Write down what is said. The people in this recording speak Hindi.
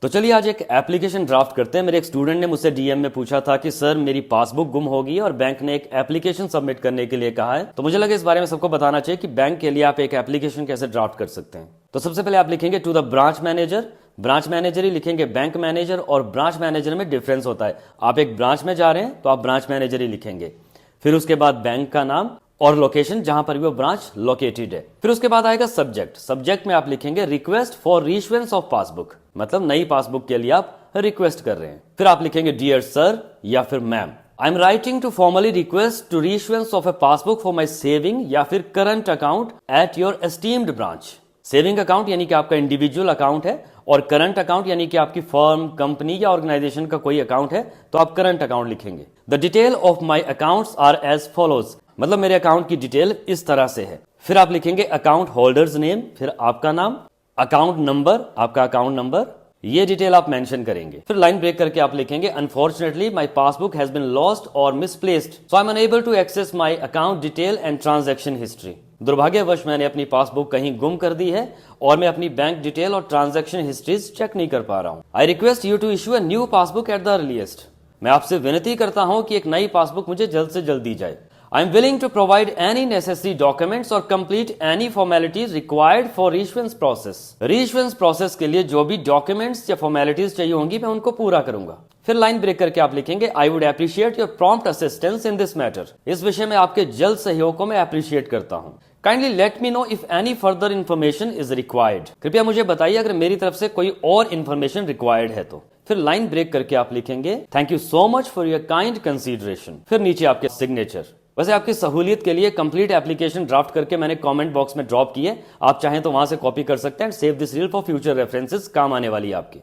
तो चलिए आज एक एप्लीकेशन ड्राफ्ट करते हैं। मेरे एक स्टूडेंट ने मुझसे डीएम में पूछा था कि सर मेरी पासबुक गुम हो गई है और बैंक ने एक एप्लीकेशन सबमिट करने के लिए कहा है। तो मुझे लगा इस बारे में सबको बताना चाहिए कि बैंक के लिए आप एक एप्लीकेशन कैसे ड्राफ्ट कर सकते हैं। तो सबसे पहले आप लिखेंगे to the branch manager. Branch manager ही लिखेंगे, बैंक मैनेजर और ब्रांच मैनेजर में डिफरेंस होता है। आप एक ब्रांच में जा रहे हैं तो आप ब्रांच मैनेजर ही लिखेंगे। फिर उसके बाद बैंक का नाम और लोकेशन जहां पर भी वो ब्रांच लोकेटेड है। फिर उसके बाद आएगा सब्जेक्ट। सब्जेक्ट में आप लिखेंगे रिक्वेस्ट फॉर रीइश्यूएंस ऑफ पासबुक, मतलब नई पासबुक के लिए आप रिक्वेस्ट कर रहे हैं। फिर आप लिखेंगे डियर सर या फिर ma'am, I am writing to formally request to reissuance of a passbook for my saving या फिर current account at your esteemed branch. Saving account यानी कि आपका इंडिविजुअल अकाउंट है और करंट अकाउंट यानी कि आपकी फर्म, कंपनी या ऑर्गेनाइजेशन का कोई अकाउंट है तो आप करंट अकाउंट लिखेंगे। The detail of my accounts are as follows, मतलब मेरे अकाउंट की डिटेल इस तरह से है। फिर आप लिखेंगे अकाउंट होल्डर्स नेम, फिर आपका नाम, अकाउंट नंबर, आपका अकाउंट नंबर, ये डिटेल आप मेंशन करेंगे। फिर लाइन ब्रेक करके आप लिखेंगे unfortunately my passbook has been lost और misplaced so I am unable to access my account detail and transaction history. दुर्भाग्यवश मैंने अपनी पासबुक कहीं गुम कर दी है और मैं अपनी बैंक डिटेल और ट्रांजैक्शन हिस्ट्रीज चेक नहीं कर पा रहा हूं। I request you to issue a new passbook at the earliest. मैं आपसे विनती करता हूं कि एक नई पासबुक मुझे जल्द से जल्द दी जाए। I am willing to provide any necessary documents or complete any formalities required for reissuance process. Reissuance process के लिए जो भी documents या formalities चाहिए होंगी मैं उनको पूरा करूंगा। फिर लाइन ब्रेक करके आप लिखेंगे I would appreciate your prompt assistance in this matter. इस विषय में आपके जल्द सहयोग को मैं अप्रिशिएट करता हूं। Kindly let me know if any further information is required. कृपया मुझे बताइए अगर मेरी तरफ से कोई और इन्फॉर्मेशन रिक्वायर्ड है तो। फिर लाइन ब्रेक करके आप लिखेंगे thank you so much for your kind consideration. फिर नीचे आपके सिग्नेचर। वैसे आपकी सहूलियत के लिए कंप्लीट एप्लीकेशन ड्राफ्ट करके मैंने कमेंट बॉक्स में ड्रॉप किए, आप चाहें तो वहां से कॉपी कर सकते हैं। Save this reel for future references, काम आने वाली है आपकी।